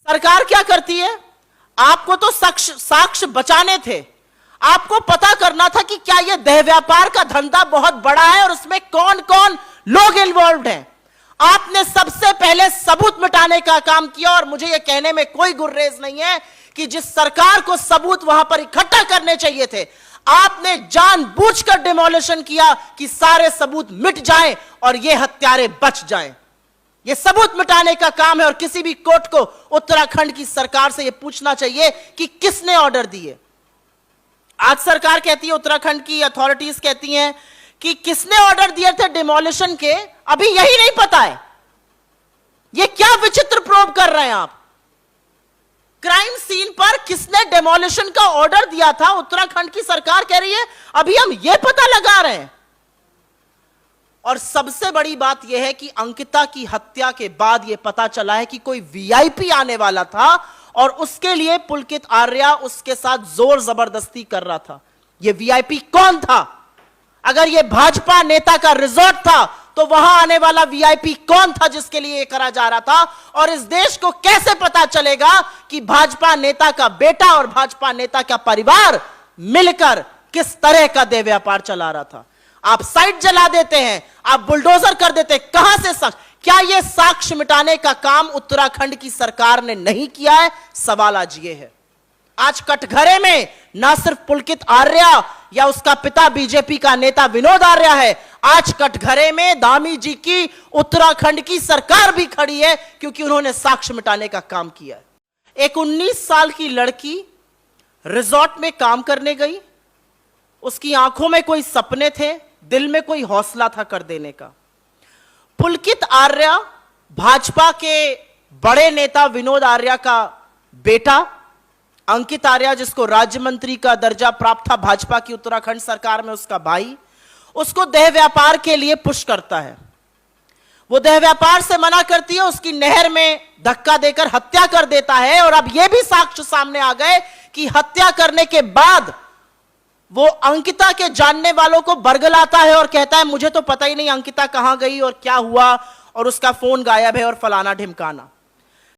सरकार क्या करती है? आपको तो साक्ष्य बचाने थे, आपको पता करना था कि क्या यह देह व्यापार का धंधा बहुत बड़ा है और उसमें कौन कौन लोग इन्वॉल्व हैं। आपने सबसे पहले सबूत मिटाने का काम किया और मुझे यह कहने में कोई गुर्रेज नहीं है कि जिस सरकार को सबूत वहां पर इकट्ठा करने चाहिए थे, आपने जानबूझकर डिमोलिशन किया कि सारे सबूत मिट जाएं और ये हत्यारे बच जाएं। यह सबूत मिटाने का काम है और किसी भी कोर्ट को उत्तराखंड की सरकार से यह पूछना चाहिए कि किसने ऑर्डर दिए। आज सरकार कहती है, उत्तराखंड की अथॉरिटीज कहती हैं कि किसने ऑर्डर दिए थे डिमोलिशन के, अभी यही नहीं पता है। यह क्या विचित्र प्रोब कर रहे हैं आप? क्राइम सीन पर किसने डिमोलिशन का ऑर्डर दिया था, उत्तराखंड की सरकार कह रही है अभी हम यह पता लगा रहे हैं। और सबसे बड़ी बात यह है कि अंकिता की हत्या के बाद यह पता चला है कि कोई वीआईपी आने वाला था और उसके लिए पुलकित आर्या उसके साथ जोर जबरदस्ती कर रहा था। यह वीआईपी कौन था? अगर यह भाजपा नेता का रिजॉर्ट था तो वहां आने वाला वीआईपी कौन था जिसके लिए यह करा जा रहा था? और इस देश को कैसे पता चलेगा कि भाजपा नेता का बेटा और भाजपा नेता का परिवार मिलकर किस तरह का देह व्यापार चला रहा था? आप साइट जला देते हैं, आप बुलडोजर कर देते हैं, कहां से साक्ष्य? क्या यह साक्ष्य मिटाने का काम उत्तराखंड की सरकार ने नहीं किया है? सवाल आज यह है। आज कटघरे में ना सिर्फ पुलकित आर्या या उसका पिता बीजेपी का नेता विनोद आर्या है, आज कटघरे में दामी जी की उत्तराखंड की सरकार भी खड़ी है क्योंकि उन्होंने साक्ष्य मिटाने का काम किया है। एक 19 साल की लड़की रिजॉर्ट में काम करने गई, उसकी आंखों में कोई सपने थे, दिल में कोई हौसला था कर देने का। पुलकित आर्या भाजपा के बड़े नेता विनोद आर्या का बेटा, अंकित आर्या जिसको राज्य मंत्री का दर्जा प्राप्त था भाजपा की उत्तराखंड सरकार में, उसका भाई उसको देह व्यापार के लिए पुश करता है। वो देह व्यापार से मना करती है, उसकी नहर में धक्का देकर हत्या कर देता है। और अब यह भी साक्ष्य सामने आ गए कि हत्या करने के बाद वो अंकिता के जानने वालों को बरगलाता है और कहता है मुझे तो पता ही नहीं अंकिता कहां गई और क्या हुआ और उसका फोन गायब है और फलाना ढिमकाना।